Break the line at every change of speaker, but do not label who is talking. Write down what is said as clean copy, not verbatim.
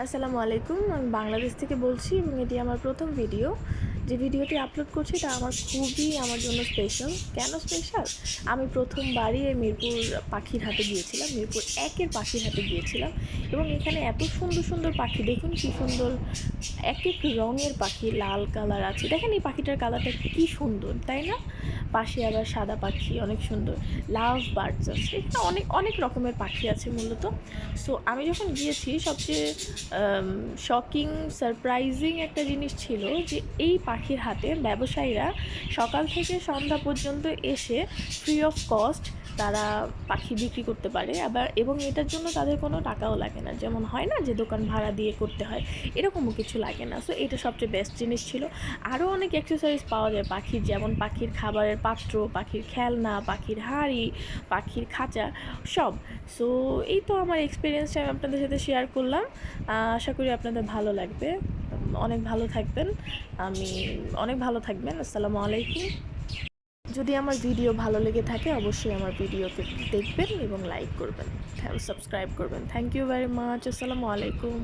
আসসালামু আলাইকুম। আমি বাংলাদেশ থেকে বলছি এবং এটি আমার প্রথম ভিডিও। যে ভিডিওটি আপলোড করছি তা আমার জন্য স্পেশাল। কেন স্পেশাল? আমি প্রথমবারই এই মিরপুর পাখির হাটে গিয়েছিলাম। মিরপুর ১ এর পাখির হাটে গিয়েছিলাম এবং এখানে এত সুন্দর, সুন্দর পাখি দেখুন কি সুন্দর একেক রঙের পাখি লাল কালার আছে। দেখেন এই পাখিটার কালারটা কি সুন্দর, তাই না? পাশে আবার সাদা পাখি অনেক সুন্দর। লাভ বার্ডস আছে। এখানে অনেক, অনেক রকমের পাখি আছে মূলত। সো আমি যখন গিয়েছি সবচেয়ে শকিং সারপ্রাইজিং একটা জিনিস ছিল যে এই পাখির হাটে ব্যবসায়ীরা সকাল থেকে সন্ধ্যা পর্যন্ত এসে ফ্রি অফ কস্ট তারা পাখি বিক্রি করতে পারে আবার এবং এটার জন্য তাদের কোনো টাকাও লাগে না, যেমন হয় না যে দোকান ভাড়া দিয়ে করতে হয়, এরকমও কিছু লাগে না। সো এটা সবচেয়ে বেস্ট জিনিস ছিল। আরও অনেক অ্যাক্সেসরিজ পাওয়া যায় পাখির, যেমন পাখির খাবারের পাত্র, পাখির খেলনা, পাখির হাঁড়ি, পাখির খাঁচা, সব। সো এই তো আমার এক্সপিরিয়েন্সটা আমি আপনাদের সাথে শেয়ার করলাম। আশা করি আপনাদের ভালো লাগবে। অনেক ভালো থাকবেন। আমি অনেক ভালো থাকবেন। আসসালামু আলাইকুম। যদি আমার ভিডিও ভালো লেগে থাকে অবশ্যই আমার ভিডিওকে দেখবেন এবং লাইক করবেন, সাবস্ক্রাইব করবেন। Thank you very much. আসসালামু আলাইকুম।